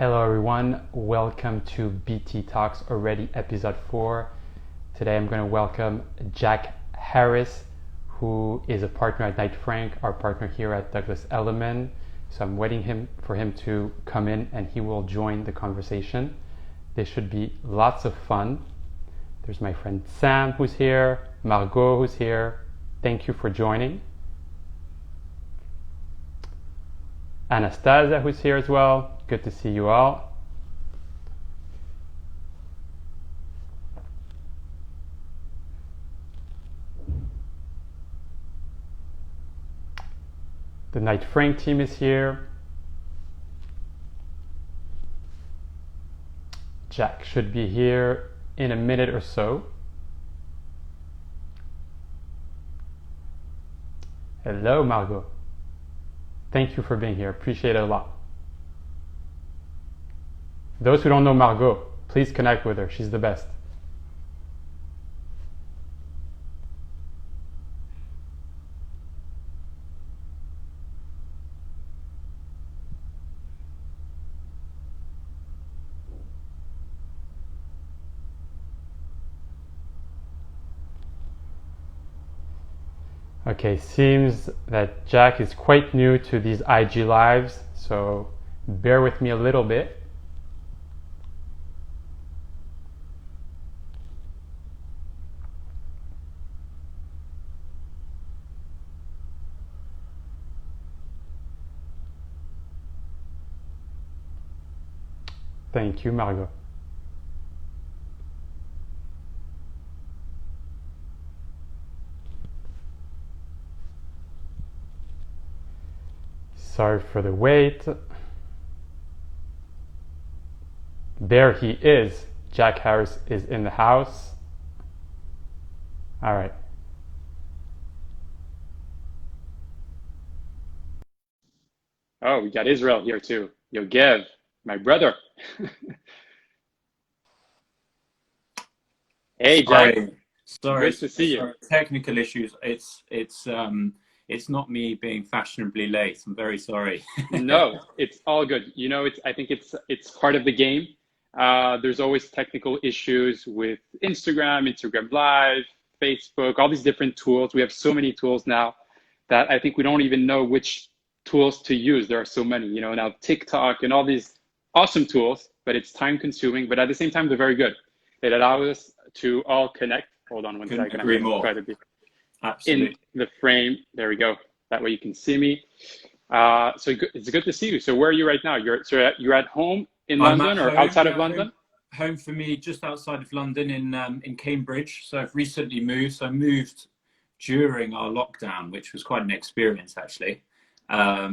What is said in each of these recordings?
Hello everyone, welcome to BT Talks already episode 4. Today I'm going to welcome Jack Harris, who is a partner at Knight Frank, our partner here at Douglas Elliman. So I'm waiting for him to come in and he will join the conversation. This should be lots of fun. There's my friend Sam who's here, Margot who's here. Thank you for joining. Anastasia who's here as well. Good to see you all. The Knight Frank team is here. Jack should be here in a minute or so. Hello, Margot. Thank you for being here. Appreciate it a lot. Those who don't know Margot, please connect with her. She's the best. Okay, seems that Jack is quite new to these IG lives, so bear with me a little bit. Thank you, Margot. Sorry for the wait. There he is. Jack Harris is in the house. All right. Oh, we got Israel here too. Yogev, my brother. Hey, Jack. Sorry. Good to see you. Technical issues. It's not me being fashionably late. I'm very sorry. No, it's all good. You know, I think it's part of the game. There's always technical issues with Instagram Live, Facebook, all these different tools. We have so many tools now that I think we don't even know which tools to use. There are so many, now TikTok and all these awesome tools, but it's time consuming, but at the same time, they're very good. It allows us to all connect. Hold on one second. Couldn't agree more. Try to be Absolutely. in the frame. There we go. That way you can see me. So it's good to see you. So where are you right now? You're at home in London or outside of London? Home for me, just outside of London in Cambridge. So I've recently moved. So I moved during our lockdown, which was quite an experience actually. Yeah,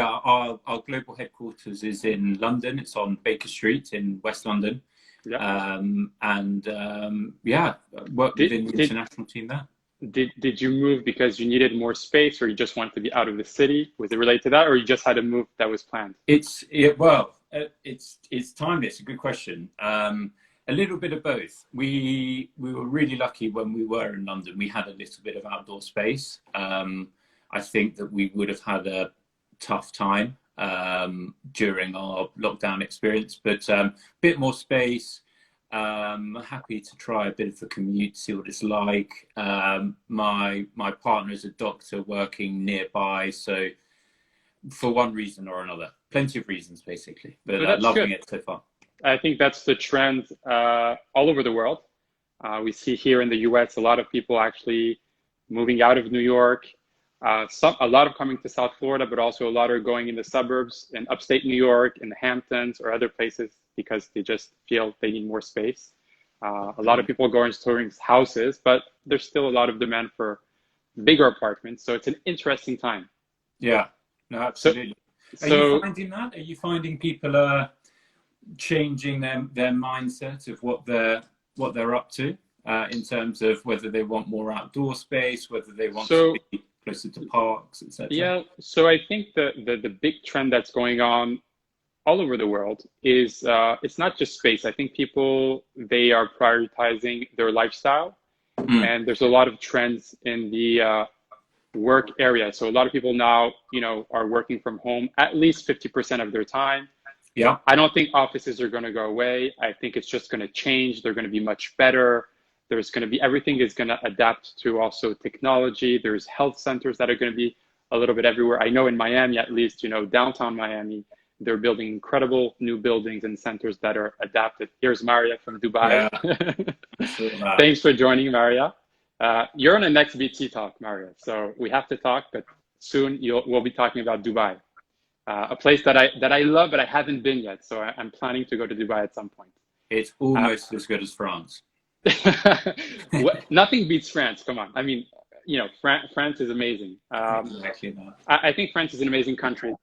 our global headquarters is in London. It's on Baker Street in West London. Yeah. Worked within the international team there. Did you move because you needed more space, or you just wanted to be out of the city? Was it related to that, or you just had a move that was planned? It's timeless. A good question. A little bit of both. We were really lucky when we were in London. We had a little bit of outdoor space. I think that we would have had a tough time during our lockdown experience, but a bit more space. Happy to try a bit of a commute, see what it's like. My partner is a doctor working nearby, so for one reason or another, plenty of reasons basically, but loving it so far. I think that's the trend all over the world. We see here in the US a lot of people actually moving out of New York. A lot of coming to South Florida, but also a lot are going in the suburbs in upstate New York, in the Hamptons or other places because they just feel they need more space. A lot of people going towards houses, but there's still a lot of demand for bigger apartments. So it's an interesting time. Yeah, no, absolutely. Are you finding that? Are you finding people are changing their mindset of what they're up to in terms of whether they want more outdoor space, whether they want to be closer to parks, etc.? Yeah, so I think the big trend that's going on all over the world is it's not just space. I think people, they are prioritizing their lifestyle, and there's a lot of trends in the work area. So a lot of people now, are working from home at least 50% of their time. Yeah. I don't think offices are going to go away. I think it's just going to change. They're going to be much better. There's going to be, everything is going to adapt to also technology. There's health centers that are going to be a little bit everywhere. I know in Miami, at least, downtown Miami, they're building incredible new buildings and centers that are adapted. Here's Maria from Dubai. Yeah. Thanks for joining, Maria. You're on the next BT Talk, Maria. So we have to talk, but soon we'll be talking about Dubai. A place that I love, but I haven't been yet. So I'm planning to go to Dubai at some point. It's almost as good as France. Nothing beats France. Come on. I mean, France is amazing. Exactly that. I think France is an amazing country.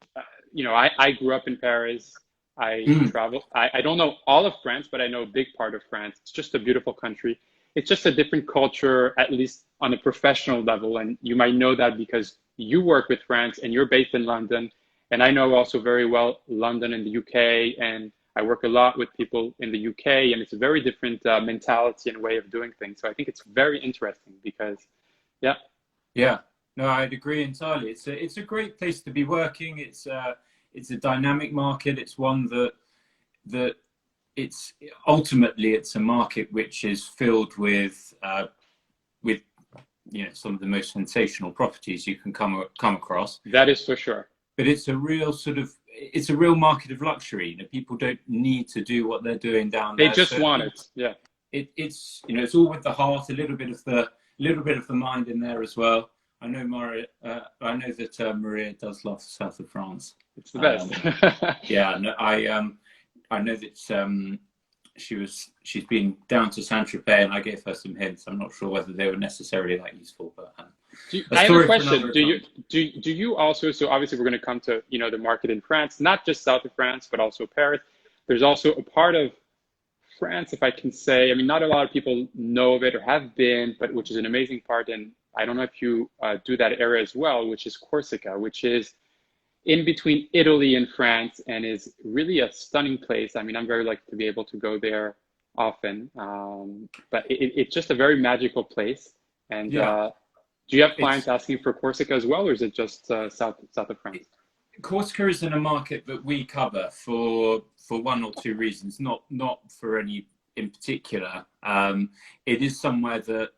I grew up in Paris. I travel. I don't know all of France, but I know a big part of France. It's just a beautiful country. It's just a different culture, at least on a professional level. And you might know that because you work with France and you're based in London. And I know also very well London and the UK, and I work a lot with people in the UK, and it's a very different mentality and way of doing things. So I think it's very interesting because, yeah. Yeah, no, I'd agree entirely. It's a great place to be working. It's a dynamic market. It's one that it's ultimately it's a market which is filled with some of the most sensational properties you can come across. That is for sure. But it's a real market of luxury. People don't need to do what they're doing down there. They just want it. Yeah. It's it's all with the heart, a little bit of the mind in there as well. I know Maria. I know that Maria does love the south of France. It's the best. Yeah. No, I know that she's been down to Saint-Tropez, and I gave her some hints. I'm not sure whether they were necessarily that useful, but. I have a question. Do you also, so obviously we're going to come to, the market in France, not just south of France, but also Paris. There's also a part of France, if I can say, I mean, not a lot of people know of it or have been, but which is an amazing part. And I don't know if you do that area as well, which is Corsica, which is in between Italy and France and is really a stunning place. I mean, I'm very lucky to be able to go there often, but it's just a very magical place. And do you have clients asking for Corsica as well, or is it just south of France? Corsica is in a market that we cover for one or two reasons, not for any in particular. It is somewhere that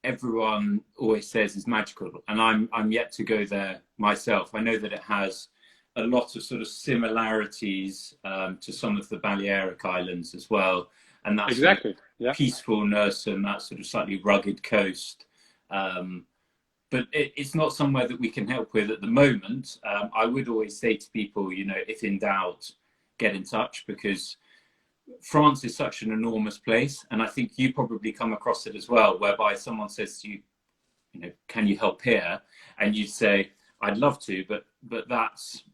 everyone always says is magical, and I'm yet to go there myself. I know that it has a lot of sort of similarities to some of the Balearic Islands as well, and that's exactly peacefulness and that sort of slightly rugged coast. But it's not somewhere that we can help with at the moment. I would always say to people, if in doubt, get in touch, because France is such an enormous place. And I think you probably come across it as well, whereby someone says to you, can you help here? And you say, I'd love to, but that's,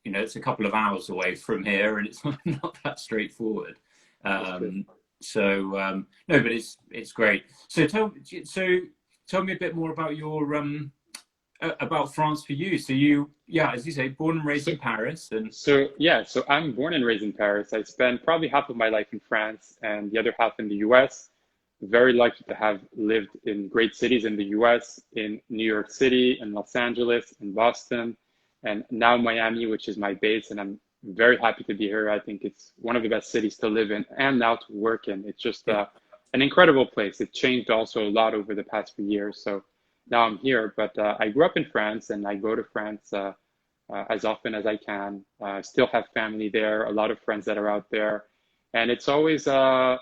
it's a couple of hours away from here, and it's not that straightforward. No, but it's great. So tell me a bit more about your about France for you. So you, as you say, born and raised in Paris, and so I'm born and raised in Paris. I spent probably half of my life in France and the other half in the US. Very lucky to have lived in great cities in the US, in New York City, in Los Angeles, in Boston, and now Miami, which is my base. And I'm very happy to be here. I think it's one of the best cities to live in and now to work in. It's just an incredible place. It changed also a lot over the past few years. So now I'm here, but I grew up in France and I go to France as often as I can. Still have family there, a lot of friends that are out there. And it's always a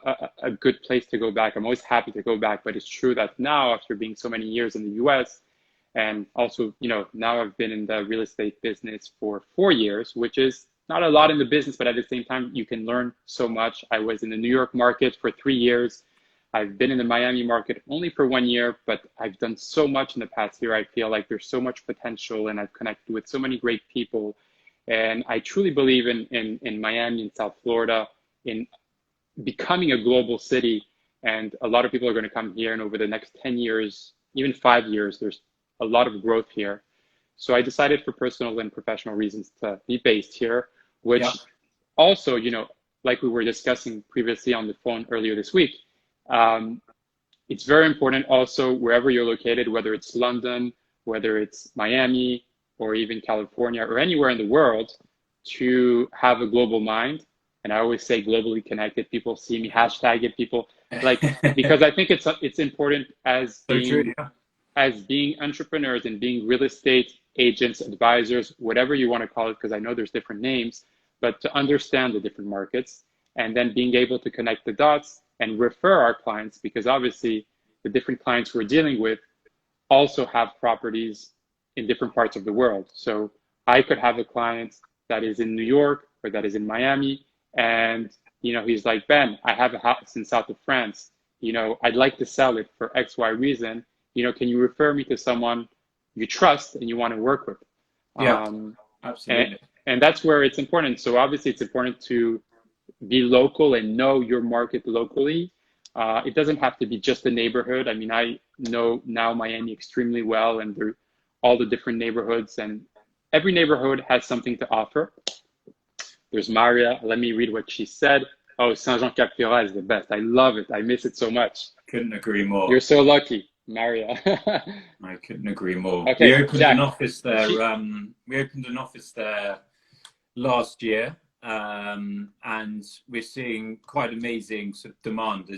good place to go back. I'm always happy to go back, but it's true that now, after being so many years in the US, and also, now I've been in the real estate business for 4 years, which is not a lot in the business, but at the same time, you can learn so much. I was in the New York market for 3 years. I've been in the Miami market only for 1 year, but I've done so much in the past year. I feel like there's so much potential, and I've connected with so many great people. And I truly believe in Miami and South Florida, in becoming a global city. And a lot of people are going to come here, and over the next 10 years, even 5 years, there's a lot of growth here. So I decided for personal and professional reasons to be based here, which also, like we were discussing previously on the phone earlier this week, it's very important also, wherever you're located, whether it's London, whether it's Miami or even California or anywhere in the world, to have a global mind. And I always say globally connected. People see me hashtag it. People like, because I think it's important as So being true, yeah. as being entrepreneurs and being real estate agents, advisors, whatever you want to call it, because I know there's different names, but to understand the different markets and then being able to connect the dots and refer our clients, because obviously the different clients we're dealing with also have properties in different parts of the world. So I could have a client that is in New York or that is in Miami, and he's like, Ben, I have a house in south of France. I'd like to sell it for X, Y reason. Can you refer me to someone you trust and you want to work with? Yeah, absolutely. And that's where it's important. So obviously it's important to be local and know your market locally. It doesn't have to be just the neighborhood. I mean, I know now Miami extremely well, and all the different neighborhoods, and every neighborhood has something to offer. There's Maria. Let me read what she said. Oh, Saint-Jean-Cap-Ferrat is the best. I love it. I miss it so much. Couldn't agree more. You're so lucky, Maria. I couldn't agree more. Okay, We opened Jack, an office there. We opened an office there last year, and we're seeing quite amazing sort of demand,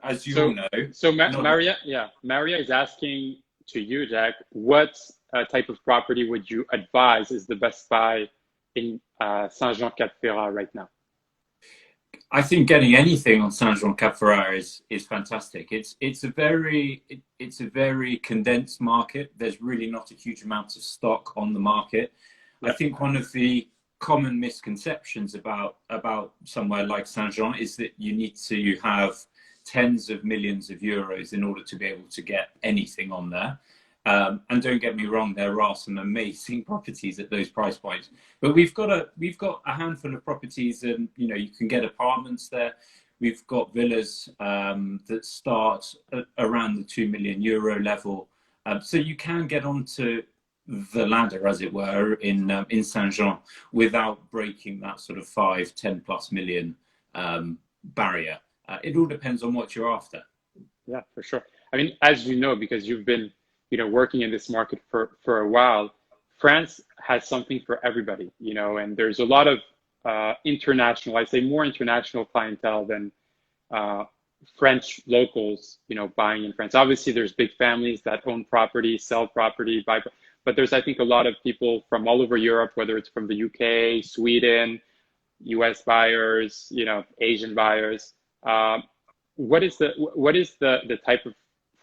as you all know. So Maria is asking to you, Jack, what type of property would you advise is the best buy in Saint-Jean-Cap-Ferrat right now? I think getting anything on Saint-Jean-Cap-Ferrat is fantastic. It's a very condensed market. There's really not a huge amount of stock on the market. I think one of the common misconceptions about somewhere like Saint-Jean is that you need to have tens of millions of euros in order to be able to get anything on there. And don't get me wrong, there are some amazing properties at those price points. But we've got a handful of properties, and you can get apartments there. We've got villas that start at around the €2 million level. So you can get onto the ladder, as it were, in Saint-Jean without breaking that sort of 5-10 plus million barrier. It all depends on what you're after. Yeah, for sure. I mean, as you know, because you've been working in this market for a while, France has something for everybody, and there's a lot of international, I'd say more international clientele than French locals, buying in France. Obviously, there's big families that own property, sell property, buy, but there's, I think, a lot of people from all over Europe, whether it's from the UK, Sweden, US buyers, Asian buyers. What is the type of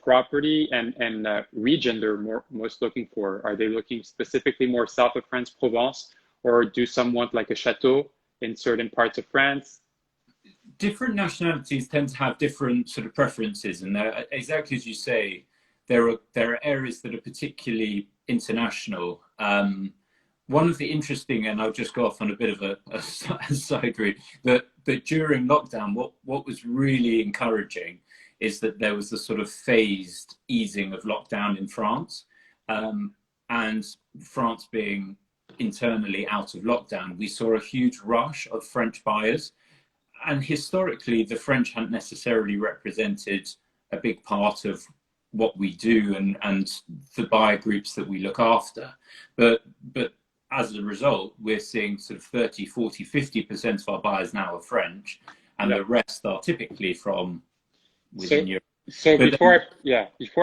property and region they're most looking for? Are they looking specifically more south of France, Provence, or do some want like a chateau in certain parts of France? Different nationalities tend to have different sort of preferences, and exactly as you say, there are areas that are particularly international. One of the interesting, and I'll just go off on a bit of a side route, that during lockdown, what was really encouraging is that there was a sort of phased easing of lockdown in France, and France being internally out of lockdown, we saw a huge rush of French buyers. And historically, the French hadn't necessarily represented a big part of what we do and the buyer groups that we look after. But as a result, we're seeing sort of 30, 40, 50% of our buyers now are French, and the rest are typically from within Europe. So before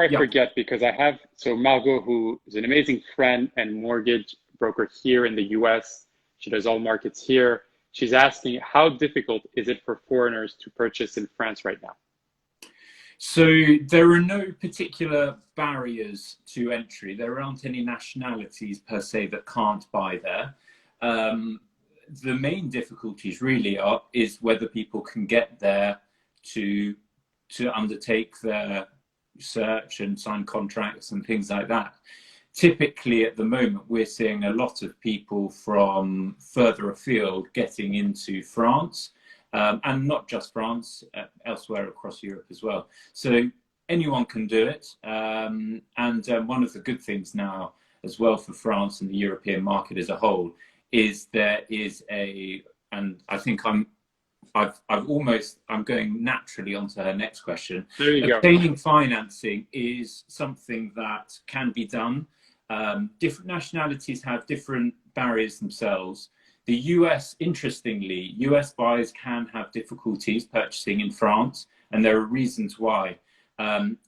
I forget, because I have, Margot, who is an amazing friend and mortgage broker here in the US, she does all markets here. She's asking, how difficult is it for foreigners to purchase in France right now? So there are no particular barriers to entry. There aren't any nationalities per se that can't buy there. The main difficulties really is whether people can get there to undertake their research and sign contracts and things like that. Typically, at the moment, we're seeing a lot of people from further afield getting into France, and not just France, elsewhere across Europe as well. So anyone can do it. And one of the good things now as well for France and the European market as a whole is there is and I think I'm going naturally onto her next question. There you go. Obtaining financing is something that can be done. Different nationalities have different barriers themselves. The US, interestingly, US buyers can have difficulties purchasing in France, and there are reasons why.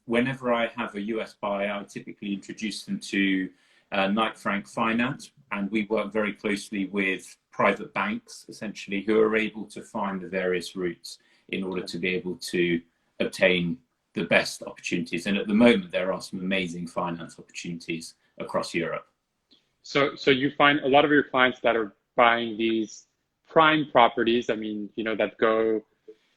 Whenever I have a US buyer, I typically introduce them to Knight Frank Finance, and we work very closely with private banks, essentially, who are able to find the various routes in order to be able to obtain the best opportunities. And at the moment, there are some amazing finance opportunities across Europe. So you find a lot of your clients that are buying these prime properties, I mean, you know, that go,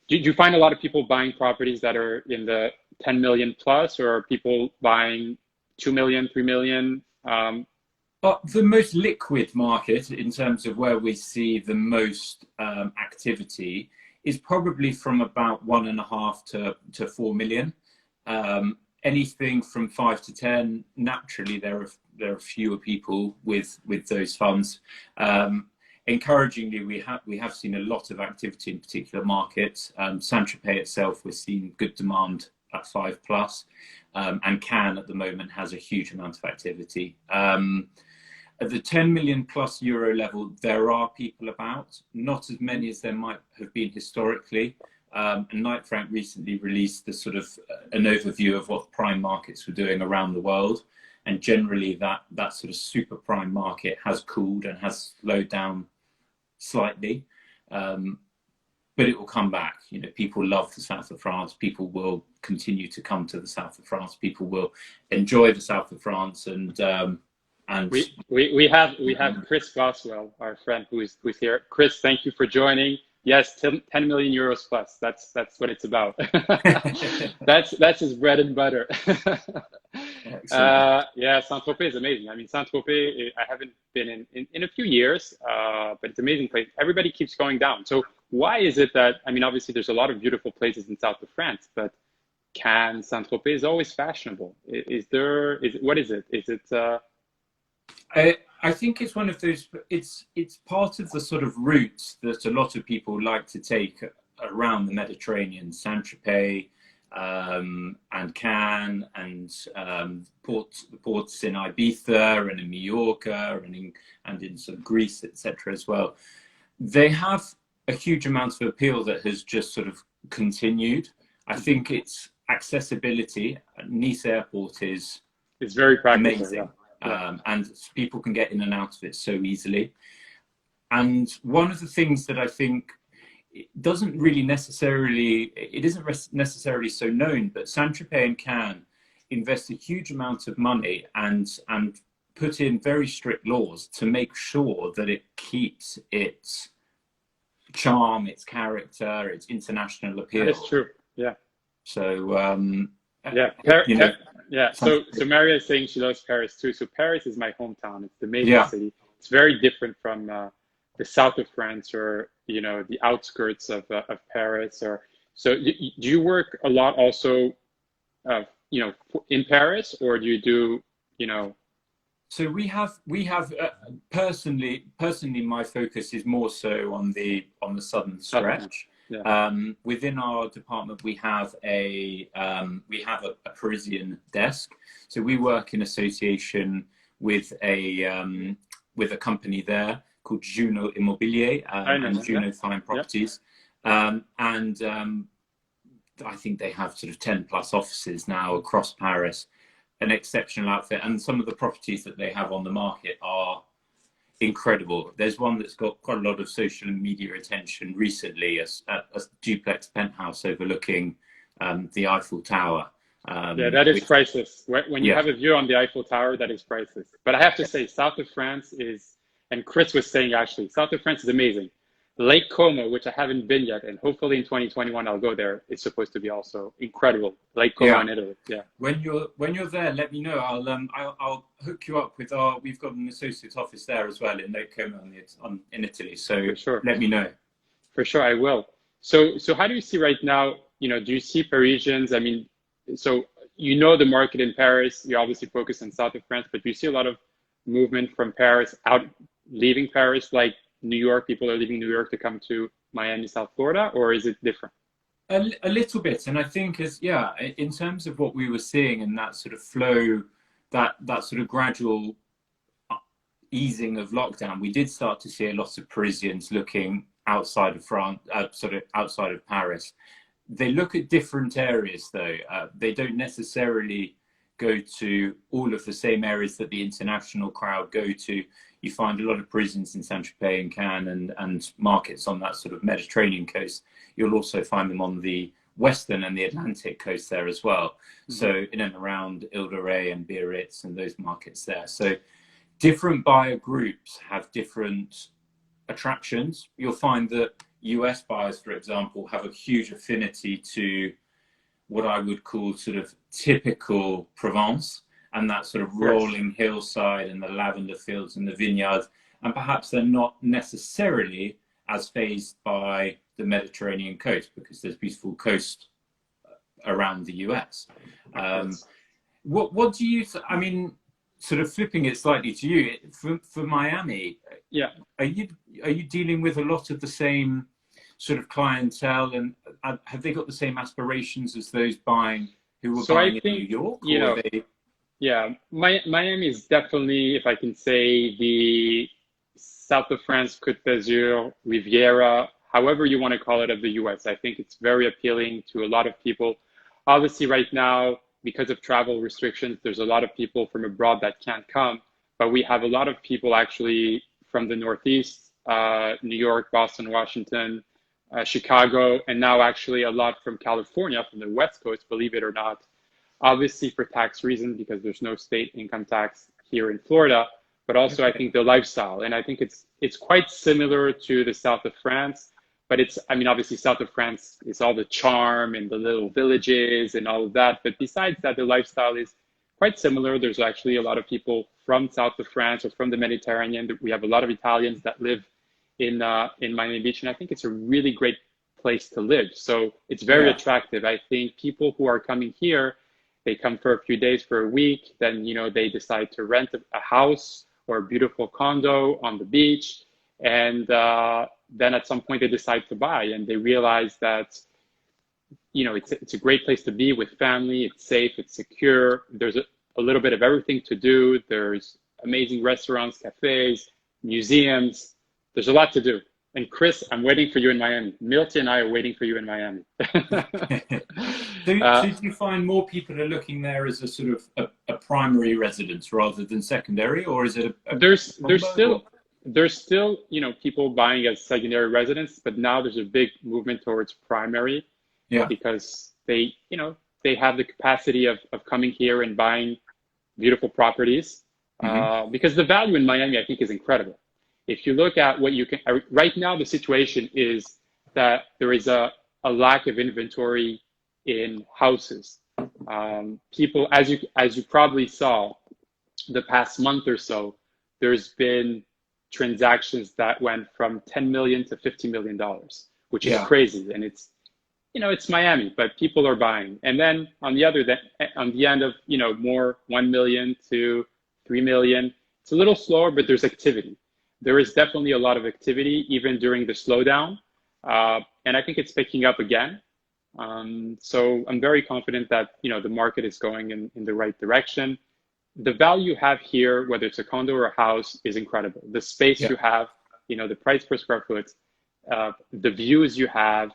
do you find a lot of people buying properties that are in the 10 million plus, or are people buying 2 million, 3 million? The most liquid market in terms of where we see the most activity is probably from about 1.5 to 4 million. Anything from 5 to 10, naturally there are fewer people with those funds. Encouragingly, we have seen a lot of activity in particular markets. Saint-Tropez itself, we're seeing good demand at 5 plus, and Cannes at the moment has a huge amount of activity. At the 10 million plus euro level, there are people about, not as many as there might have been historically. And Knight Frank recently released the sort of an overview of what prime markets were doing around the world. And generally that sort of super prime market has cooled and has slowed down slightly. But it will come back. You know, people love the south of France. People will continue to come to the south of France. People will enjoy the south of France, and we have Chris Boswell, our friend who's here. Chris, thank you for joining. Yes, 10 million euros plus. That's what it's about. that's his bread and butter. Yeah, Saint-Tropez is amazing. I mean, Saint-Tropez, I haven't been in a few years, but it's an amazing place. Everybody keeps going down. So why is it that, I mean, obviously there's a lot of beautiful places in south of France, but Cannes, Saint-Tropez is always fashionable. What is it? Is it? I think it's one of those, it's part of the sort of route that a lot of people like to take around the Mediterranean, Saint-Tropez, and Cannes, and the ports in Ibiza and in Mallorca and in sort of Greece, etc. as well. They have a huge amount of appeal that has just sort of continued. I think it's accessibility. Nice Airport is very practical, amazing. Yeah. And people can get in and out of it so easily. And one of the things that I think it isn't necessarily so known, but Saint-Tropez and Cannes invest a huge amount of money and put in very strict laws to make sure that it keeps its charm, its character, its international appeal. That is true. Yeah. So yeah. Yeah, so Maria is saying she loves Paris too. So Paris is my hometown. It's the major city. It's very different from the south of France, or you know, the outskirts of Paris. Or so do you work a lot also, you know, in Paris, or do you do, you know? So we have personally my focus is more so on the southern stretch. Yeah. Within our department, we have a Parisian desk. So we work in association with a company there called Juno Immobilier and Juno Fine Properties. Yeah. I think they have sort of 10 plus offices now across Paris, an exceptional outfit. And some of the properties that they have on the market are incredible. There's one that's got quite a lot of social and media attention recently, a duplex penthouse overlooking the Eiffel Tower. Yeah, that is priceless. When you have a view on the Eiffel Tower, that is priceless. But I have to say, south of France is, and Chris was saying actually, south of France is amazing. Lake Como, which I haven't been yet, and hopefully in 2021 I'll go there. It's supposed to be also incredible. Lake Como in Italy. Yeah. When you're there, let me know. I'll hook you up with we've got an associate office there as well in Lake Como in Italy. So sure. Let me know. For sure, I will. So how do you see right now? You know, do you see Parisians? I mean, so you know the market in Paris. You obviously focus on south of France, but do you see a lot of movement from Paris leaving Paris, like New York? People are leaving New York to come to Miami, South Florida, or is it different? A little bit, and I think in terms of what we were seeing and that sort of flow that sort of gradual easing of lockdown, we did start to see a lot of Parisians looking outside of France, sort of outside of Paris. They look at different areas though. They don't necessarily go to all of the same areas that the international crowd go to. You find a lot of Parisians in Saint-Tropez and Cannes and markets on that sort of Mediterranean coast. You'll also find them on the Western and the Atlantic coast there as well. Mm-hmm. So in and around Ile de Ré and Biarritz and those markets there. So different buyer groups have different attractions. You'll find that US buyers, for example, have a huge affinity to what I would call sort of typical Provence, and that sort of rolling hillside and the lavender fields and the vineyards. And perhaps they're not necessarily as fazed by the Mediterranean coast, because there's beautiful coast around the US. What do you, I mean, sort of flipping it slightly to you, for Miami, are you dealing with a lot of the same sort of clientele, and have they got the same aspirations as those buying who were buying in New York? Miami is definitely, if I can say, the South of France, Côte d'Azur, Riviera, however you want to call it, of the US. I think it's very appealing to a lot of people. Obviously, right now, because of travel restrictions, there's a lot of people from abroad that can't come, but we have a lot of people actually from the Northeast, New York, Boston, Washington, Chicago, and now actually a lot from California, from the West Coast, believe it or not. Obviously for tax reasons, because there's no state income tax here in Florida, but also I think the lifestyle. And I think it's quite similar to the south of France, but obviously south of France is all the charm and the little villages and all of that. But besides that, the lifestyle is quite similar. There's actually a lot of people from south of France or from the Mediterranean. We have a lot of Italians that live in Miami Beach, and I think it's a really great place to live. So it's very attractive. I think people who are coming here, they come for a few days, for a week, then they decide to rent a house or a beautiful condo on the beach, and then at some point they decide to buy, and they realize that it's a great place to be with family. It's safe, it's secure. There's a little bit of everything to do. There's amazing restaurants, cafes, museums. There's a lot to do. And Chris, I'm waiting for you in Miami. Milton and I are waiting for you in Miami. So do you find more people are looking there as a sort of a primary residence rather than secondary, or is it there's still people buying as secondary residence, but now there's a big movement towards primary, because they have the capacity of coming here and buying beautiful properties, because the value in Miami, I think, is incredible. If you look at what you can, right now the situation is that there is a lack of inventory in houses. People, as you probably saw, the past month or so, there's been transactions that went from $10 million to $50 million, which is crazy. And it's Miami, but people are buying. And then on the end of, more 1 million to 3 million, it's a little slower, but there's activity. There is definitely a lot of activity, even during the slowdown. And I think it's picking up again. So I'm very confident that, the market is going in the right direction. The value you have here, whether it's a condo or a house, is incredible. The space you have, the price per square foot, the views you have.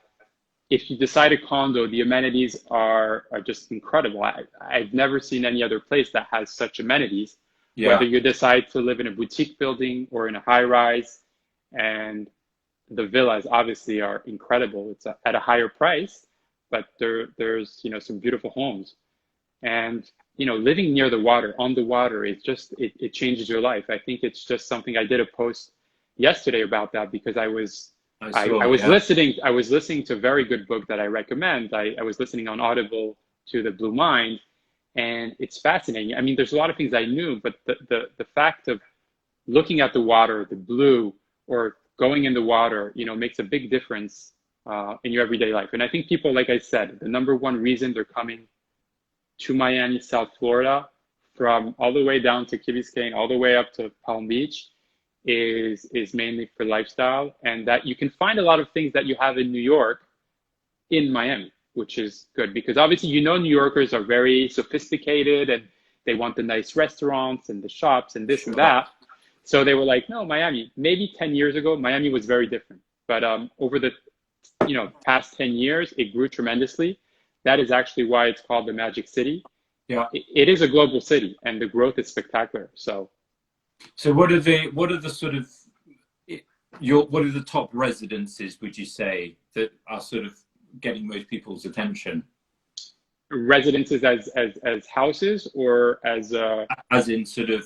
If you decide a condo, the amenities are just incredible. I've never seen any other place that has such amenities. Whether you decide to live in a boutique building or in a high rise, and the villas obviously are incredible. It's at a higher price, but there's some beautiful homes, and living near the water, on the water, it changes your life. I think it's just something. I did a post yesterday about that, because I was listening to a very good book that I recommend. I was listening on Audible to The Blue Mind. And it's fascinating. I mean, there's a lot of things I knew, but the fact of looking at the water, the blue, or going in the water, makes a big difference in your everyday life. And I think people, like I said, the number one reason they're coming to Miami, South Florida, from all the way down to Key Biscayne, all the way up to Palm Beach, is mainly for lifestyle, and that you can find a lot of things that you have in New York in Miami, which is good, because obviously New Yorkers are very sophisticated, and they want the nice restaurants and the shops and this and Sure. that. So they were like, no, Miami. Maybe 10 years ago, Miami was very different. But over the past 10 years, it grew tremendously. That is actually why it's called the Magic City. Yeah. It is a global city, and the growth is spectacular. So What are the sort of what are the top residences, would you say, that are sort of getting most people's attention? residences as houses or as in sort of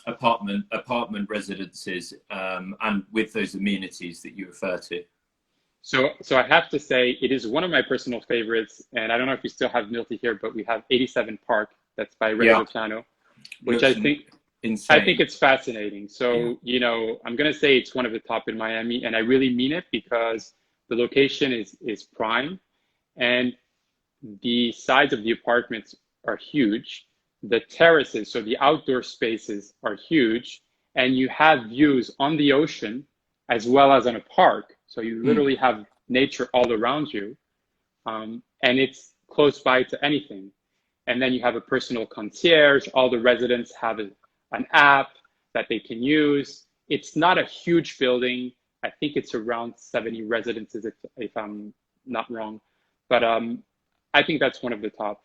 apartment residences, and with those amenities that you refer to. so I have to say it is one of my personal favorites, and I don't know if we still have Milty here, but we have 87 Park, that's by Renzo Piano, which I think insane. I think it's fascinating. So I'm gonna say it's one of the top in Miami, and I really mean it because the location is prime, and the sides of the apartments are huge. The terraces, so the outdoor spaces, are huge, and you have views on the ocean as well as on a park. So you literally have nature all around you, and it's close by to anything. And then you have a personal concierge. All the residents have an app that they can use. It's not a huge building. I think it's around 70 residences, if I'm not wrong. But I think that's one of the top.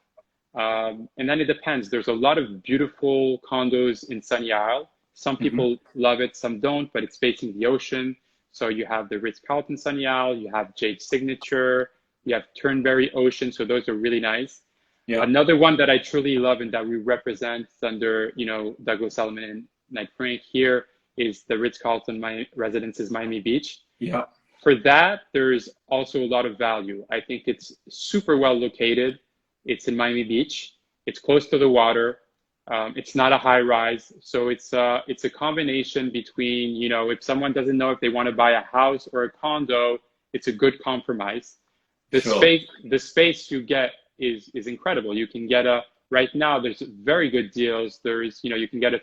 And then it depends. There's a lot of beautiful condos in Sunny Isle. Some people love it, some don't, but it's facing the ocean. So you have the Ritz-Carlton Sunny Isle, you have Jade Signature, you have Turnberry Ocean. So those are really nice. Yeah. Another one that I truly love and that we represent under, Douglas Elliman and Knight Frank here is the Ritz-Carlton Residences Miami Beach. Yeah. For that, there's also a lot of value. I think it's super well located. It's in Miami Beach. It's close to the water. It's not a high rise. So it's a combination between, if someone doesn't know if they want to buy a house or a condo, it's a good compromise. The space you get is incredible. You can get right now there's very good deals. There's, you can get a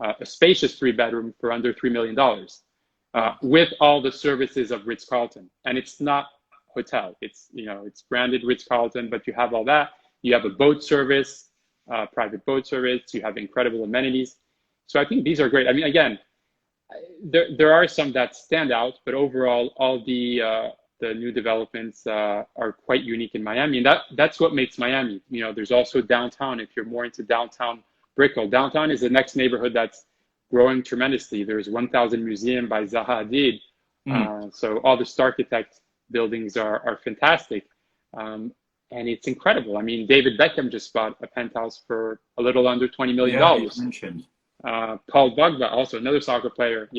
a spacious 3-bedroom for under $3 million. With all the services of Ritz-Carlton. And it's not hotel. It's, it's branded Ritz-Carlton, but you have all that. You have a boat service, private boat service. You have incredible amenities. So I think these are great. I mean, again, there are some that stand out, but overall, all the new developments are quite unique in Miami. And that's what makes Miami. There's also downtown. If you're more into downtown Brickell, downtown is the next neighborhood that's growing tremendously. There's 1000 Museum by Zaha Hadid. So all the Starchitect buildings are fantastic. And it's incredible. I mean, David Beckham just bought a penthouse for a little under $20 million. Yeah, mentioned. Paul Pogba, also another soccer player,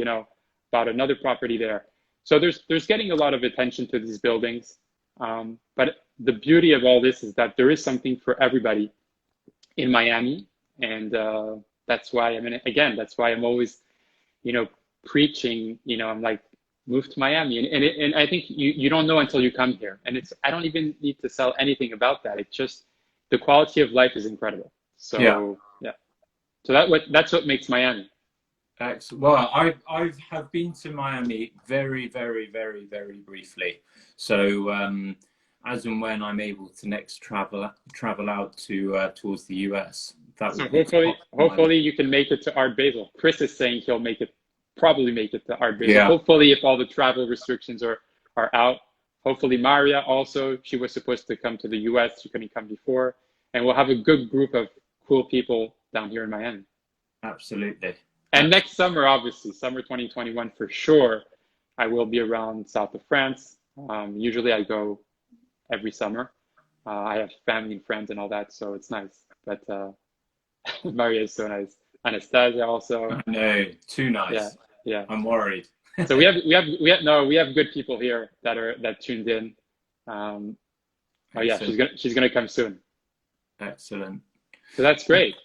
bought another property there. So there's getting a lot of attention to these buildings. But the beauty of all this is that there is something for everybody in Miami. And that's why, that's why I'm always, preaching, I'm like, move to Miami. And I think you don't know until you come here. And I don't even need to sell anything about that. It's just the quality of life is incredible. So, yeah. So that's what makes Miami. Excellent. Well, I have been to Miami very, very, very, very briefly. So as and when I'm able to next travel out to towards the US, so hopefully you can make it to Art Basel. Chris is saying he'll probably make it to Art Basel. Yeah. Hopefully, if all the travel restrictions are out. Hopefully Maria also, she was supposed to come to the US. She couldn't come before. And we'll have a good group of cool people down here in Miami. Absolutely. And next summer, obviously, summer 2021 for sure, I will be around south of France. Usually I go every summer. I have family and friends and all that, so it's nice. But Maria is so nice. Anastasia also. No, too nice. Yeah. I'm worried. So we have good people here that tuned in. She's gonna come soon. Excellent. So that's great.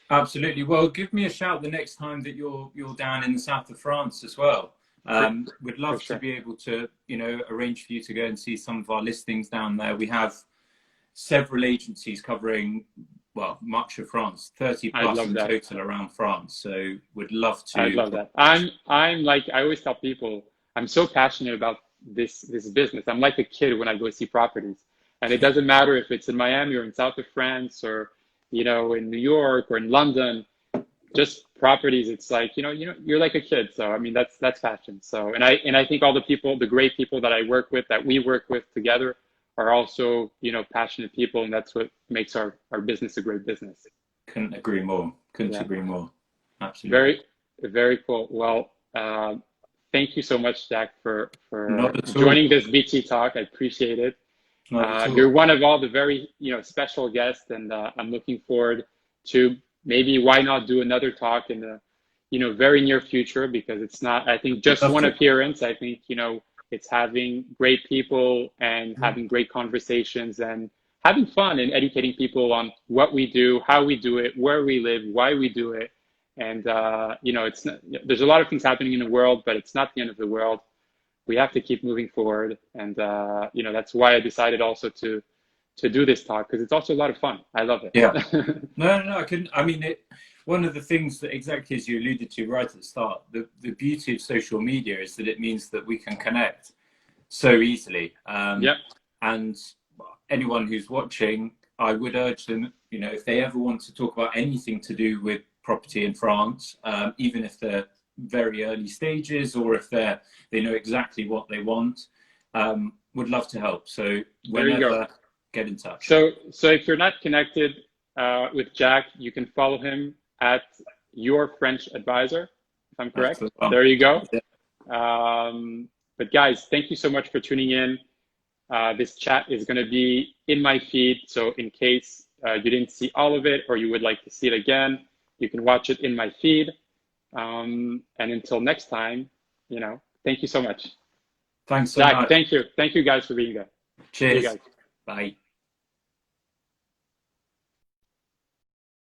Absolutely. Well, give me a shout the next time that you're down in the south of France as well. We'd love to be able to, arrange for you to go and see some of our listings down there. We have several agencies covering, much of France, 30 plus in total around France. So we'd love to. I love that. I'm like, I always tell people, I'm so passionate about this business. I'm like a kid when I go see properties. And it doesn't matter if it's in Miami or in south of France or in New York or in London, just properties. It's like, you're like a kid. So, I mean, that's fashion. So, and I think all the great people that I work with, that we work with together are also, passionate people. And that's what makes our business a great business. Couldn't agree more. Couldn't Yeah. agree more. Absolutely. Very, very cool. Well, thank you so much, Jack, for Not at all. joining this BT talk. I appreciate it. Not at all. You're one of all the very, special guests, and I'm looking forward to maybe why not do another talk in the, very near future, because it's not, I think, just one appearance. I think, it's having great people and having great conversations and having fun and educating people on what we do, how we do it, where we live, why we do it. And, it's not, there's a lot of things happening in the world, but it's not the end of the world. We have to keep moving forward. And, that's why I decided also to do this talk, because it's also a lot of fun. I love it. Yeah. No, I couldn't. I mean, one of the things that, exactly as you alluded to right at the start, the beauty of social media is that it means that we can connect so easily. And anyone who's watching, I would urge them, if they ever want to talk about anything to do with property in France, even if they're very early stages or if they know exactly what they want, would love to help. So whenever, get in touch. So if you're not connected with Jack, you can follow him at Your French Advisor, if I'm correct. There you go. But guys, thank you so much for tuning in. This chat is going to be in my feed. So in case you didn't see all of it or you would like to see it again, you can watch it in my feed. And until next time, thank you so much. Thanks so Jack, much. thank you. Thank you guys for being there. Cheers. See you guys. Bye.